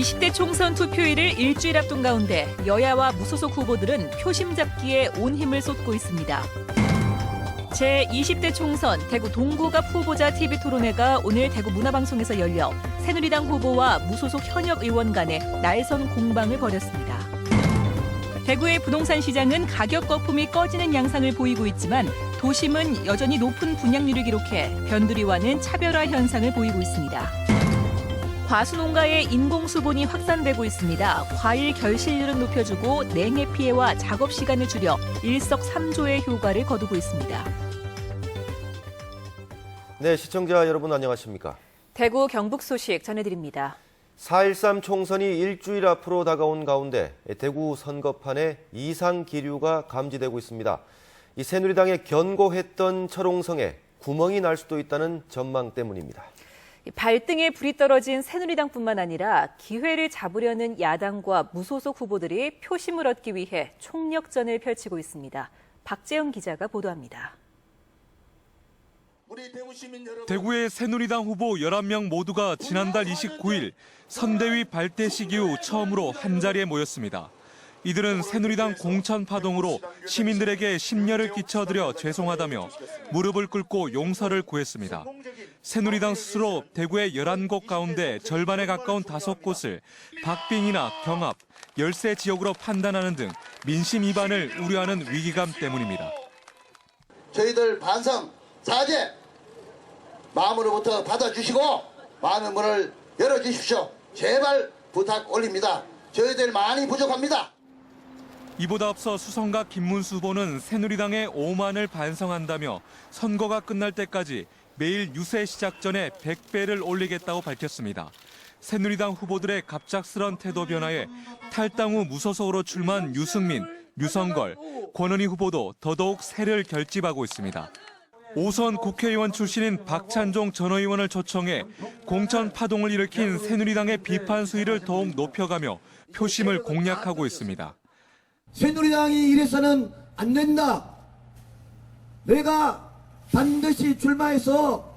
제20대 총선 투표일을 일주일 앞둔 가운데 여야와 무소속 후보들은 표심 잡기에 온 힘을 쏟고 있습니다. 제20대 총선 대구 동구갑 후보자 TV토론회가 오늘 대구 문화방송에서 열려 새누리당 후보와 무소속 현역 의원 간의 날선 공방을 벌였습니다. 대구의 부동산 시장은 가격 거품이 꺼지는 양상을 보이고 있지만 도심은 여전히 높은 분양률을 기록해 변두리와는 차별화 현상을 보이고 있습니다. 과수농가의 인공수분이 확산되고 있습니다. 과일 결실률은 높여주고 냉해 피해와 작업 시간을 줄여 일석삼조의 효과를 거두고 있습니다. 네, 시청자 여러분 안녕하십니까? 대구 경북 소식 전해드립니다. 4.13 총선이 일주일 앞으로 다가온 가운데 대구 선거판에 이상 기류가 감지되고 있습니다. 이 새누리당의 견고했던 철옹성에 구멍이 날 수도 있다는 전망 때문입니다. 발등에 불이 떨어진 새누리당뿐만 아니라 기회를 잡으려는 야당과 무소속 후보들이 표심을 얻기 위해 총력전을 펼치고 있습니다. 박재영 기자가 보도합니다. 대구의 새누리당 후보 11명 모두가 지난달 29일 선대위 발대식 이후 처음으로 한자리에 모였습니다. 이들은 새누리당 공천 파동으로 시민들에게 심려를 끼쳐드려 죄송하다며 무릎을 꿇고 용서를 구했습니다. 새누리당 스스로 대구의 11곳 가운데 절반에 가까운 5곳을 박빙이나 경합, 열세 지역으로 판단하는 등 민심 위반을 우려하는 위기감 때문입니다. 저희들 반성, 사죄 마음으로부터 받아주시고 많은 문을 열어주십시오. 제발 부탁 올립니다. 저희들 많이 부족합니다. 이보다 앞서 수성가 김문수 후보는 새누리당의 오만을 반성한다며 선거가 끝날 때까지 매일 유세 시작 전에 100배를 올리겠다고 밝혔습니다. 새누리당 후보들의 갑작스런 태도 변화에 탈당 후 무소속으로 출마한 유승민, 류성걸, 권은희 후보도 더더욱 세를 결집하고 있습니다. 5선 국회의원 출신인 박찬종 전 의원을 초청해 공천 파동을 일으킨 새누리당의 비판 수위를 더욱 높여가며 표심을 공략하고 있습니다. 새누리당이 이래서는 안 된다. 내가 반드시 출마해서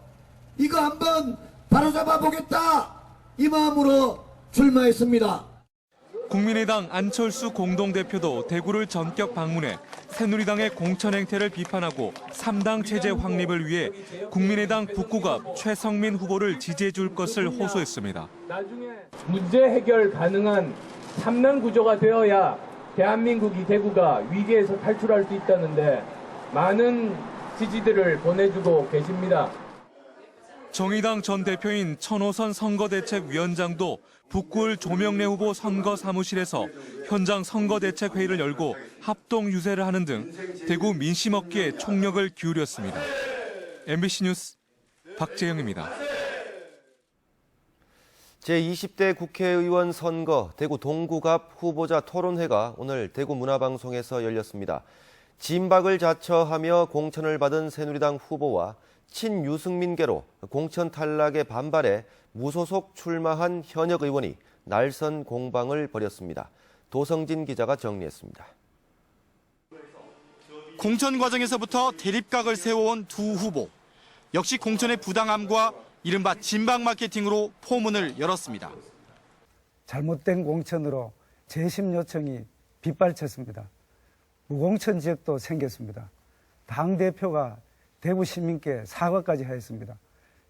이거 한번 바로잡아 보겠다. 이 마음으로 출마했습니다. 국민의당 안철수 공동대표도 대구를 전격 방문해 새누리당의 공천 행태를 비판하고 3당 체제 확립을 위해 국민의당 북구갑 최성민 후보를 지지해 줄 것을 호소했습니다. 문제 해결 가능한 3당 구조가 되어야 대한민국이 대구가 위기에서 탈출할 수 있다는데 많은 지지들을 보내주고 계십니다. 정의당 전 대표인 천호선 선거대책위원장도 북구을 조명래 후보 선거 사무실에서 현장 선거대책회의를 열고 합동 유세를 하는 등 대구 민심 얻기에 총력을 기울였습니다. MBC 뉴스 박재영입니다. 제20대 국회의원 선거 대구 동구갑 후보자 토론회가 오늘 대구 문화방송에서 열렸습니다. 진박을 자처하며 공천을 받은 새누리당 후보와 친유승민계로 공천 탈락에 반발해 무소속 출마한 현역 의원이 날선 공방을 벌였습니다. 도성진 기자가 정리했습니다. 공천 과정에서부터 대립각을 세워온 두 후보. 역시 공천의 부당함과 이른바 진박 마케팅으로 포문을 열었습니다. 잘못된 공천으로 재심 요청이 빗발쳤습니다. 무공천 지역도 생겼습니다. 당대표가 대구 시민께 사과까지 하였습니다.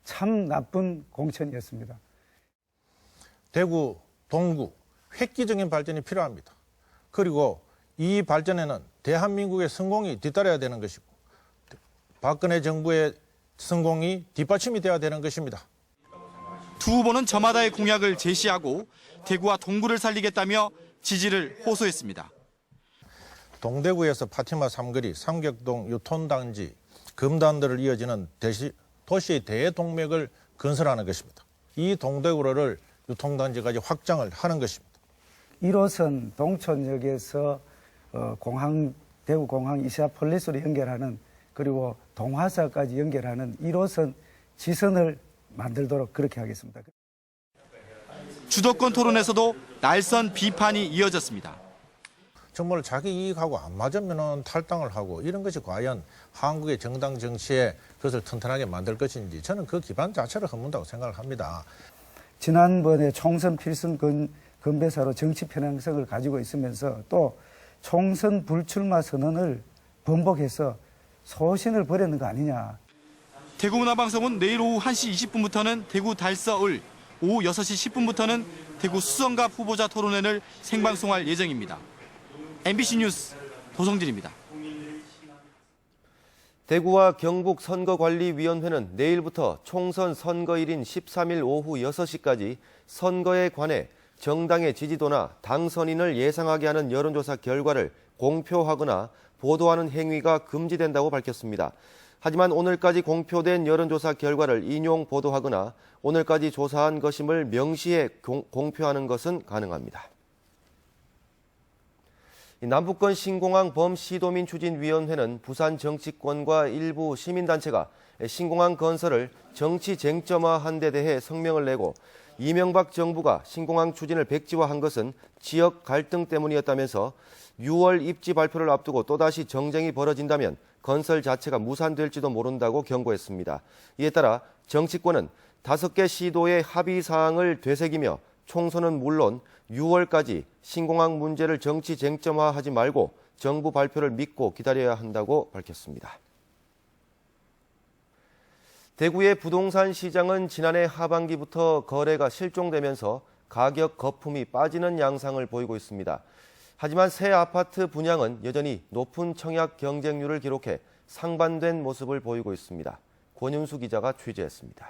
참 나쁜 공천이었습니다. 대구, 동구, 획기적인 발전이 필요합니다. 그리고 이 발전에는 대한민국의 성공이 뒤따라야 되는 것이고 박근혜 정부의 성공이 뒷받침이 되어야 되는 것입니다. 두 후보는 저마다의 공약을 제시하고 대구와 동구를 살리겠다며 지지를 호소했습니다. 동대구에서 파티마 삼거리, 삼격동 유톤단지, 금단들을 이어지는 도시의 대동맥을 건설하는 것입니다. 이 동대구를 유통단지까지 확장을 하는 것입니다. 1호선 동촌역에서 대구공항 이시아폴리스로 연결하는 그리고 동화사까지 연결하는 1호선 지선을 만들도록 그렇게 하겠습니다. 주도권 토론에서도 날선 비판이 이어졌습니다. 정말 자기 이익하고 안 맞으면 탈당을 하고 이런 것이 과연 한국의 정당 정치에 그것을 튼튼하게 만들 것인지 저는 그 기반 자체를 허문다고 생각을 합니다. 지난번에 총선 필승 건배사로 정치 편향성을 가지고 있으면서 또 총선 불출마 선언을 번복해서 소신을 버리는 거 아니냐. 대구문화방송은 내일 오후 1시 20분부터는 대구 달서을, 오후 6시 10분부터는 대구 수성갑 후보자 토론회를 생방송할 예정입니다. MBC 뉴스 도성진입니다. 대구와 경북 선거관리위원회는 내일부터 총선 선거일인 13일 오후 6시까지 선거에 관해 정당의 지지도나 당선인을 예상하게 하는 여론조사 결과를 공표하거나 보도하는 행위가 금지된다고 밝혔습니다. 하지만 오늘까지 공표된 여론조사 결과를 인용 보도하거나 오늘까지 조사한 것임을 명시해 공표하는 것은 가능합니다. 남북권 신공항 범시도민 추진위원회는 부산 정치권과 일부 시민단체가 신공항 건설을 정치 쟁점화한 데 대해 성명을 내고 이명박 정부가 신공항 추진을 백지화한 것은 지역 갈등 때문이었다면서 6월 입지 발표를 앞두고 또다시 정쟁이 벌어진다면 건설 자체가 무산될지도 모른다고 경고했습니다. 이에 따라 정치권은 5개 시도의 합의 사항을 되새기며 총선은 물론 6월까지 신공항 문제를 정치 쟁점화하지 말고 정부 발표를 믿고 기다려야 한다고 밝혔습니다. 대구의 부동산 시장은 지난해 하반기부터 거래가 실종되면서 가격 거품이 빠지는 양상을 보이고 있습니다. 하지만 새 아파트 분양은 여전히 높은 청약 경쟁률을 기록해 상반된 모습을 보이고 있습니다. 권윤수 기자가 취재했습니다.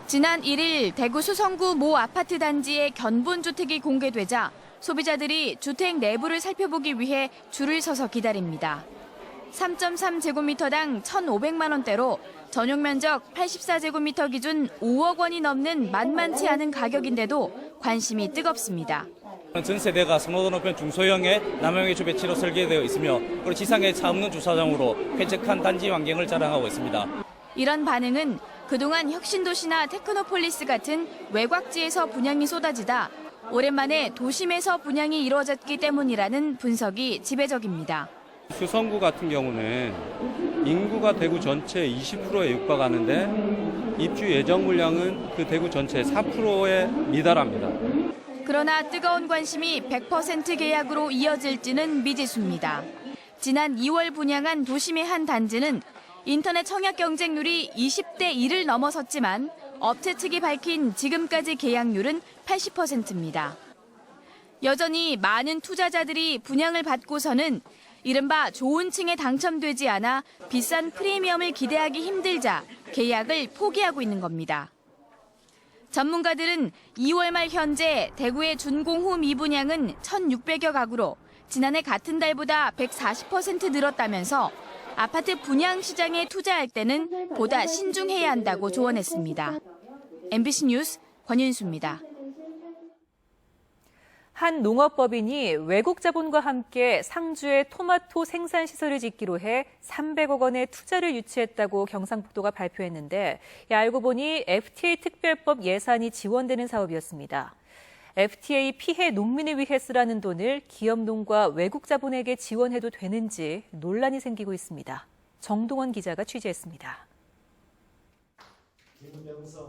지난 1일 대구 수성구 모 아파트 단지의 견본주택이 공개되자 소비자들이 주택 내부를 살펴보기 위해 줄을 서서 기다립니다. 3.3제곱미터당 1,500만 원대로 전용 면적 84제곱미터 기준 5억 원이 넘는 만만치 않은 가격인데도 관심이 뜨겁습니다. 전 세대가 선호도 높은 중소형의 남용의 주 배치로 설계되어 있으며 그리고 지상에 차 없는 주차장으로 쾌적한 단지 환경을 자랑하고 있습니다. 이런 반응은 그동안 혁신도시나 테크노폴리스 같은 외곽지에서 분양이 쏟아지다 오랜만에 도심에서 분양이 이루어졌기 때문이라는 분석이 지배적입니다. 수성구 같은 경우는 인구가 대구 전체 20%에 육박하는데 입주 예정 물량은 그 대구 전체 4%에 미달합니다. 그러나 뜨거운 관심이 100% 계약으로 이어질지는 미지수입니다. 지난 2월 분양한 도심의 한 단지는 인터넷 청약 경쟁률이 20대 1을 넘어섰지만 업체 측이 밝힌 지금까지 계약률은 80%입니다. 여전히 많은 투자자들이 분양을 받고서는 이른바 좋은 층에 당첨되지 않아 비싼 프리미엄을 기대하기 힘들자 계약을 포기하고 있는 겁니다. 전문가들은 2월 말 현재 대구의 준공후 미분양은 1,600여 가구로 지난해 같은 달보다 140% 늘었다면서 아파트 분양 시장에 투자할 때는 보다 신중해야 한다고 조언했습니다. MBC 뉴스 권윤수입니다. 한 농업법인이 외국 자본과 함께 상주에 토마토 생산 시설을 짓기로 해 300억 원의 투자를 유치했다고 경상북도가 발표했는데 알고 보니 FTA 특별법 예산이 지원되는 사업이었습니다. FTA 피해 농민을 위해 쓰라는 돈을 기업농과 외국 자본에게 지원해도 되는지 논란이 생기고 있습니다. 정동원 기자가 취재했습니다.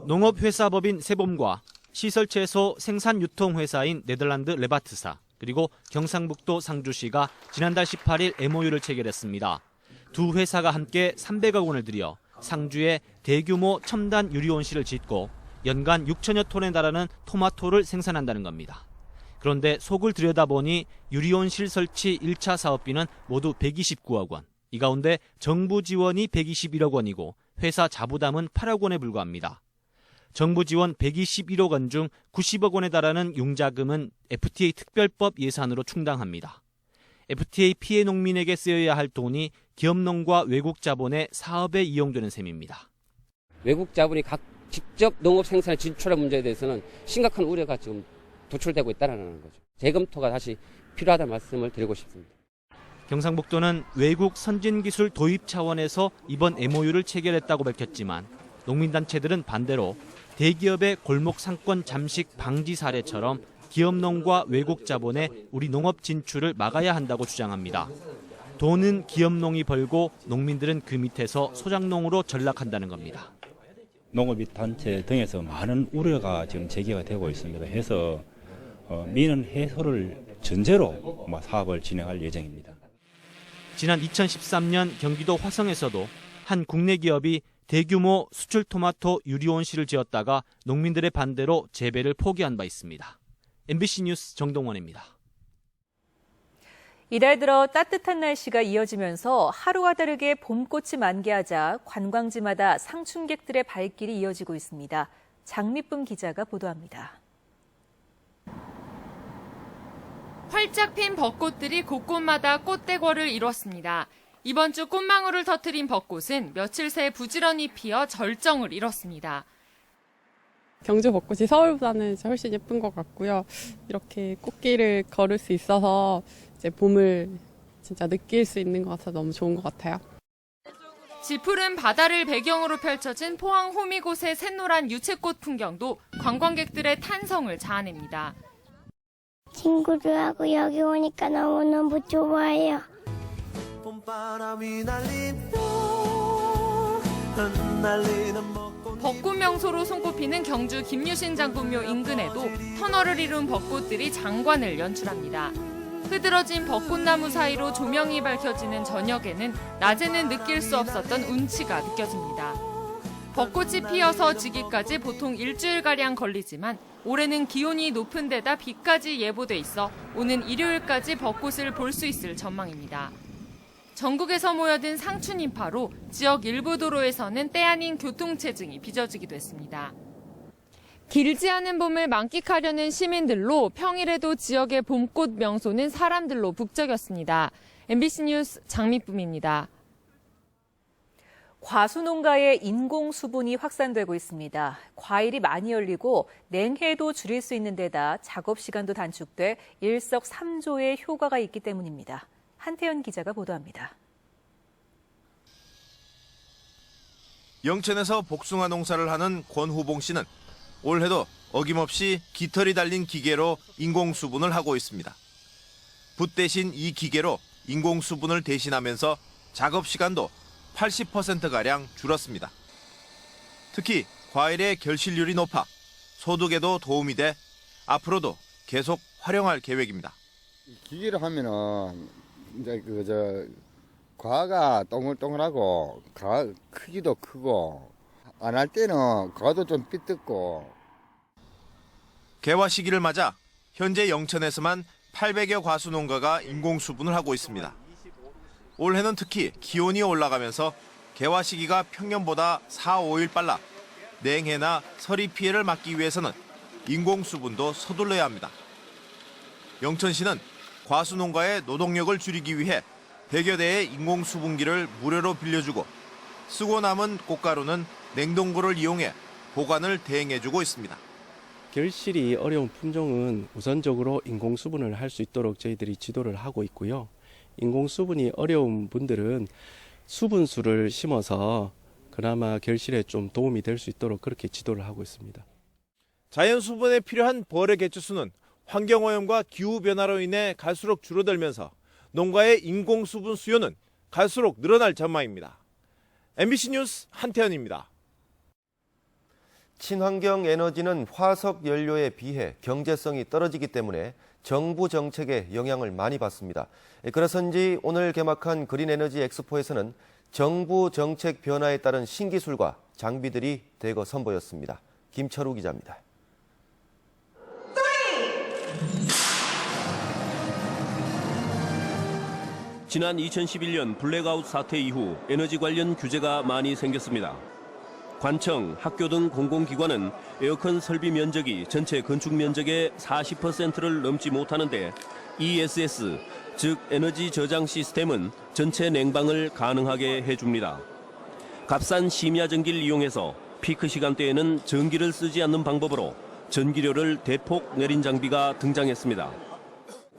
농업회사법인 세봄과 시설채소 생산유통회사인 네덜란드 레바트사 그리고 경상북도 상주시가 지난달 18일 MOU를 체결했습니다. 두 회사가 함께 300억 원을 들여 상주에 대규모 첨단 유리온실을 짓고 연간 6천여 톤에 달하는 토마토를 생산한다는 겁니다. 그런데 속을 들여다보니 유리온실 설치 1차 사업비는 모두 129억 원, 이 가운데 정부 지원이 121억 원이고 회사 자부담은 8억 원에 불과합니다. 정부 지원 121억 원 중 90억 원에 달하는 융자금은 FTA 특별법 예산으로 충당합니다. FTA 피해 농민에게 쓰여야 할 돈이 기업농과 외국 자본의 사업에 이용되는 셈입니다. 외국 자본이 직접 농업 생산에 진출한 문제에 대해서는 심각한 우려가 지금 도출되고 있다는 거죠. 재검토가 다시 필요하다는 말씀을 드리고 싶습니다. 경상북도는 외국 선진기술 도입 차원에서 이번 MOU를 체결했다고 밝혔지만 농민단체들은 반대로 대기업의 골목 상권 잠식 방지 사례처럼 기업농과 외국 자본의 우리 농업 진출을 막아야 한다고 주장합니다. 돈은 기업농이 벌고 농민들은 그 밑에서 소작농으로 전락한다는 겁니다. 농업인 단체 등에서 많은 우려가 지금 제기가 되고 있습니다. 해서 민원 해소를 전제로 사업을 진행할 예정입니다. 지난 2013년 경기도 화성에서도 한 국내 기업이 대규모 수출 토마토 유리온실을 지었다가 농민들의 반대로 재배를 포기한 바 있습니다. MBC 뉴스 정동원입니다. 이달 들어 따뜻한 날씨가 이어지면서 하루와 다르게 봄꽃이 만개하자 관광지마다 상춘객들의 발길이 이어지고 있습니다. 장미쁨 기자가 보도합니다. 활짝 핀 벚꽃들이 곳곳마다 꽃대궐을 이뤘습니다. 이번 주 꽃망울을 터뜨린 벚꽃은 며칠 새 부지런히 피어 절정을 이뤘습니다. 경주 벚꽃이 서울보다는 훨씬 예쁜 것 같고요. 이렇게 꽃길을 걸을 수 있어서 이제 봄을 진짜 느낄 수 있는 것 같아서 너무 좋은 것 같아요. 지푸른 바다를 배경으로 펼쳐진 포항 호미곶의 샛노란 유채꽃 풍경도 관광객들의 탄성을 자아냅니다. 친구들하고 여기 오니까 너무너무 좋아요. 벚꽃 명소로 손꼽히는 경주 김유신 장군묘 인근에도 터널을 이룬 벚꽃들이 장관을 연출합니다. 흐드러진 벚꽃나무 사이로 조명이 밝혀지는 저녁에는 낮에는 느낄 수 없었던 운치가 느껴집니다. 벚꽃이 피어서 지기까지 보통 일주일가량 걸리지만 올해는 기온이 높은 데다 비까지 예보돼 있어 오는 일요일까지 벚꽃을 볼 수 있을 전망입니다. 전국에서 모여든 상춘 인파로 지역 일부 도로에서는 때 아닌 교통체증이 빚어지기도 했습니다. 길지 않은 봄을 만끽하려는 시민들로 평일에도 지역의 봄꽃 명소는 사람들로 북적였습니다. MBC 뉴스 장미쁨입니다. 과수 농가에 인공 수분이 확산되고 있습니다. 과일이 많이 열리고 냉해도 줄일 수 있는 데다 작업 시간도 단축돼 일석삼조의 효과가 있기 때문입니다. 한태현 기자가 보도합니다. 영천에서 복숭아 농사를 하는 권후봉 씨는 올해도 어김없이 깃털이 달린 기계로 인공 수분을 하고 있습니다. 붓 대신 이 기계로 인공 수분을 대신하면서 작업 시간도 80%가량 줄었습니다. 특히 과일의 결실률이 높아 소득에도 도움이 돼 앞으로도 계속 활용할 계획입니다. 기계로 하면은 이제 과가 동글동글하고 과 크기도 크고 안 할 때는 과도 좀 삐뚤고. 개화 시기를 맞아 현재 영천에서만 800여 과수 농가가 인공 수분을 하고 있습니다. 올해는 특히 기온이 올라가면서 개화 시기가 평년보다 4, 5일 빨라 냉해나 서리 피해를 막기 위해서는 인공 수분도 서둘러야 합니다. 영천시는 과수 농가의 노동력을 줄이기 위해 100여 대의 인공 수분기를 무료로 빌려주고 쓰고 남은 꽃가루는 냉동고를 이용해 보관을 대행해주고 있습니다. 결실이 어려운 품종은 우선적으로 인공수분을 할 수 있도록 저희들이 지도를 하고 있고요. 인공수분이 어려운 분들은 수분수를 심어서 그나마 결실에 좀 도움이 될 수 있도록 그렇게 지도를 하고 있습니다. 자연 수분에 필요한 벌의 개체수는 환경오염과 기후변화로 인해 갈수록 줄어들면서 농가의 인공 수분 수요는 갈수록 늘어날 전망입니다. MBC 뉴스 한태현입니다. 친환경 에너지는 화석 연료에 비해 경제성이 떨어지기 때문에 정부 정책에 영향을 많이 받습니다. 그래서인지 오늘 개막한 그린 에너지 엑스포에서는 정부 정책 변화에 따른 신기술과 장비들이 대거 선보였습니다. 김철우 기자입니다. 지난 2011년 블랙아웃 사태 이후 에너지 관련 규제가 많이 생겼습니다. 관청, 학교 등 공공기관은 에어컨 설비 면적이 전체 건축 면적의 40%를 넘지 못하는데 ESS, 즉 에너지 저장 시스템은 전체 냉방을 가능하게 해줍니다. 값싼 심야 전기를 이용해서 피크 시간대에는 전기를 쓰지 않는 방법으로 전기료를 대폭 내린 장비가 등장했습니다.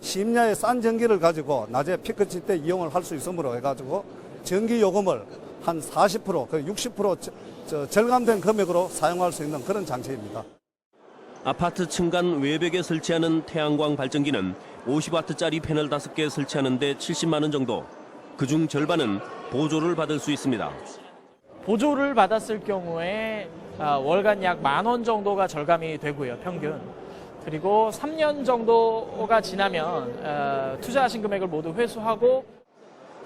심야에 싼 전기를 가지고 낮에 피크칠 때 이용을 할 수 있으므로 해가지고 전기 요금을 한 40%, 60% 절감된 금액으로 사용할 수 있는 그런 장치입니다. 아파트 층간 외벽에 설치하는 태양광 발전기는 50W짜리 패널 5개 설치하는데 70만 원 정도. 그중 절반은 보조를 받을 수 있습니다. 보조를 받았을 경우에 월간 약 10,000원 정도가 절감이 되고요, 평균. 그리고 3년 정도가 지나면 투자하신 금액을 모두 회수하고.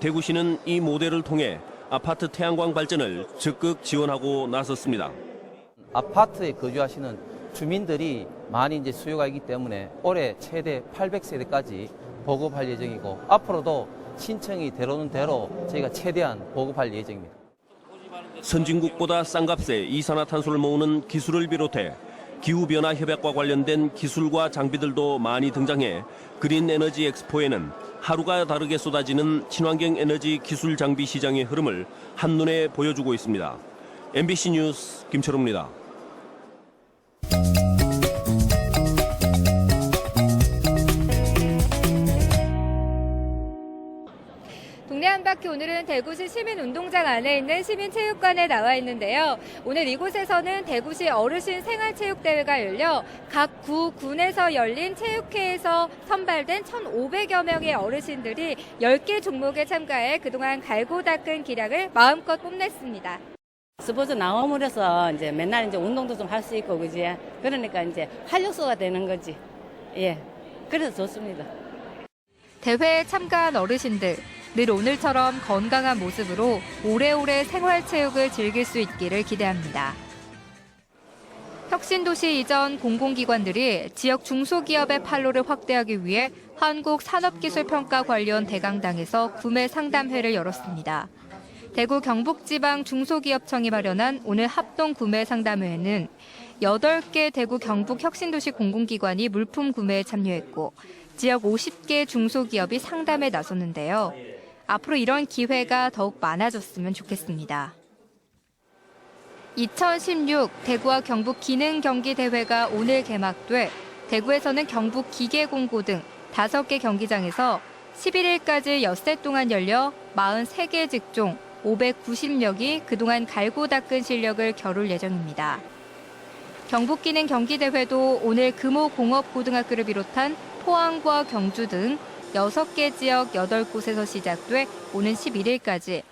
대구시는 이 모델을 통해 아파트 태양광 발전을 적극 지원하고 나섰습니다. 아파트에 거주하시는 주민들이 많이 이제 수요가 있기 때문에 올해 최대 800세대까지 보급할 예정이고 앞으로도 신청이 들어오는 대로 저희가 최대한 보급할 예정입니다. 선진국보다 싼 값에 이산화탄소를 모으는 기술을 비롯해 기후변화 협약과 관련된 기술과 장비들도 많이 등장해 그린 에너지 엑스포에는 하루가 다르게 쏟아지는 친환경 에너지 기술 장비 시장의 흐름을 한눈에 보여주고 있습니다. MBC 뉴스 김철우입니다. 동네 한 바퀴 오늘은 대구시 시민운동장 안에 있는 시민체육관에 나와 있는데요. 오늘 이곳에서는 대구시 어르신 생활체육대회가 열려 각 구, 군에서 열린 체육회에서 선발된 1,500여 명의 어르신들이 10개 종목에 참가해 그동안 갈고 닦은 기량을 마음껏 뽐냈습니다. 스포츠 나옴으로써 이제 맨날 이제 운동도 좀 할 수 있고, 그지? 그러니까 이제 활력소가 되는 거지. 예. 그래서 좋습니다. 대회에 참가한 어르신들, 늘 오늘처럼 건강한 모습으로 오래오래 생활체육을 즐길 수 있기를 기대합니다. 혁신도시 이전 공공기관들이 지역 중소기업의 판로를 확대하기 위해 한국산업기술평가 관련 대강당에서 구매 상담회를 열었습니다. 대구 경북지방 중소기업청이 마련한 오늘 합동 구매 상담회에는 8개 대구 경북 혁신도시 공공기관이 물품 구매에 참여했고 지역 50개 중소기업이 상담에 나섰는데요. 앞으로 이런 기회가 더욱 많아졌으면 좋겠습니다. 2016 대구와 경북 기능경기대회가 오늘 개막돼 대구에서는 경북 기계공고 등 5개 경기장에서 11일까지 엿새 동안 열려 43개 직종 590력이 그동안 갈고 닦은 실력을 겨룰 예정입니다. 경북기능경기대회도 오늘 금호공업고등학교를 비롯한 포항과 경주 등 6개 지역 8곳에서 시작돼 오는 11일까지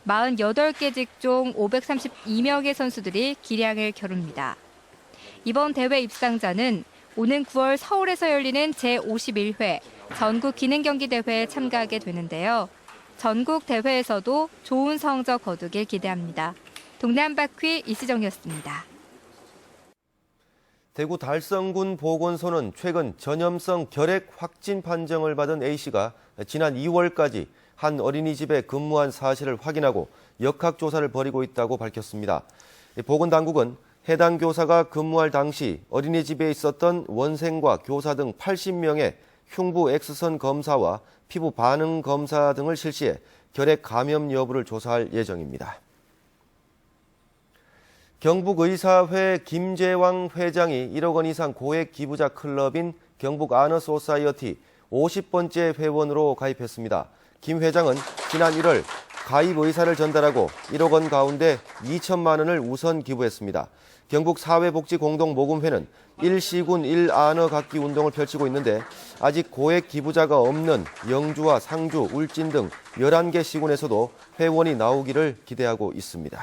48개 직종 532명의 선수들이 기량을 겨룹니다. 이번 대회 입상자는 오는 9월 서울에서 열리는 제51회 전국기능경기대회에 참가하게 되는데요. 전국 대회에서도 좋은 성적 거두길 기대합니다. 동네 한 바퀴 이수정이었습니다. 대구 달성군 보건소는 최근 전염성 결핵 확진 판정을 받은 A씨가 지난 2월까지 한 어린이집에 근무한 사실을 확인하고 역학조사를 벌이고 있다고 밝혔습니다. 보건당국은 해당 교사가 근무할 당시 어린이집에 있었던 원생과 교사 등 80명의 흉부 X선 검사와 피부 반응 검사 등을 실시해 결핵 감염 여부를 조사할 예정입니다. 경북의사회 김재왕 회장이 1억 원 이상 고액 기부자 클럽인 경북 아너소사이어티 50번째 회원으로 가입했습니다. 김 회장은 지난 1월 가입 의사를 전달하고 1억 원 가운데 2천만 원을 우선 기부했습니다. 경북사회복지공동모금회는 1시군 1아너 갖기 운동을 펼치고 있는데 아직 고액 기부자가 없는 영주와 상주, 울진 등 11개 시군에서도 회원이 나오기를 기대하고 있습니다.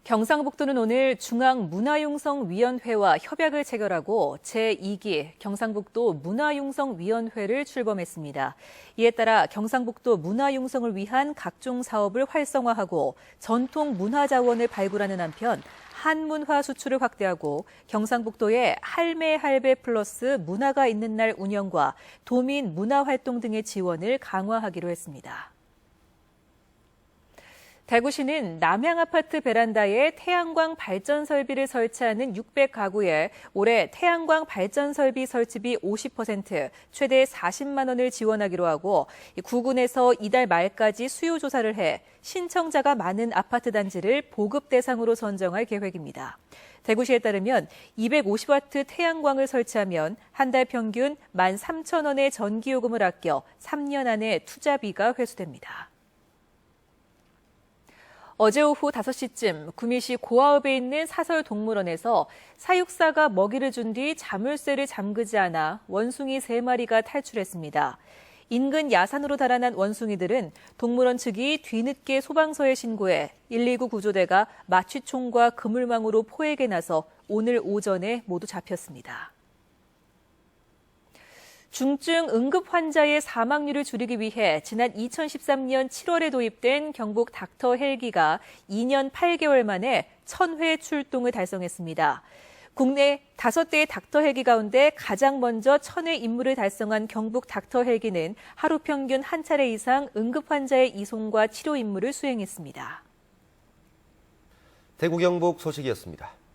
경상북도는 오늘 중앙문화융성위원회와 협약을 체결하고 제2기 경상북도 문화융성위원회를 출범했습니다. 이에 따라 경상북도 문화융성을 위한 각종 사업을 활성화하고 전통 문화자원을 발굴하는 한편 한문화 수출을 확대하고 경상북도의 할매 할배 플러스 문화가 있는 날 운영과 도민 문화활동 등의 지원을 강화하기로 했습니다. 대구시는 남양아파트 베란다에 태양광 발전 설비를 설치하는 600가구에 올해 태양광 발전 설비 설치비 50%, 최대 40만 원을 지원하기로 하고 구군에서 이달 말까지 수요 조사를 해 신청자가 많은 아파트 단지를 보급 대상으로 선정할 계획입니다. 대구시에 따르면 250와트 태양광을 설치하면 한 달 평균 13,000원의 전기요금을 아껴 3년 안에 투자비가 회수됩니다. 어제 오후 5시쯤 구미시 고아읍에 있는 사설동물원에서 사육사가 먹이를 준 뒤 자물쇠를 잠그지 않아 원숭이 3마리가 탈출했습니다. 인근 야산으로 달아난 원숭이들은 동물원 측이 뒤늦게 소방서에 신고해 119 구조대가 마취총과 그물망으로 포획에 나서 오늘 오전에 모두 잡혔습니다. 중증 응급 환자의 사망률을 줄이기 위해 지난 2013년 7월에 도입된 경북 닥터 헬기가 2년 8개월 만에 1000회 출동을 달성했습니다. 국내 5대의 닥터 헬기 가운데 가장 먼저 1000회 임무를 달성한 경북 닥터 헬기는 하루 평균 한 차례 이상 응급 환자의 이송과 치료 임무를 수행했습니다. 대구 경북 소식이었습니다.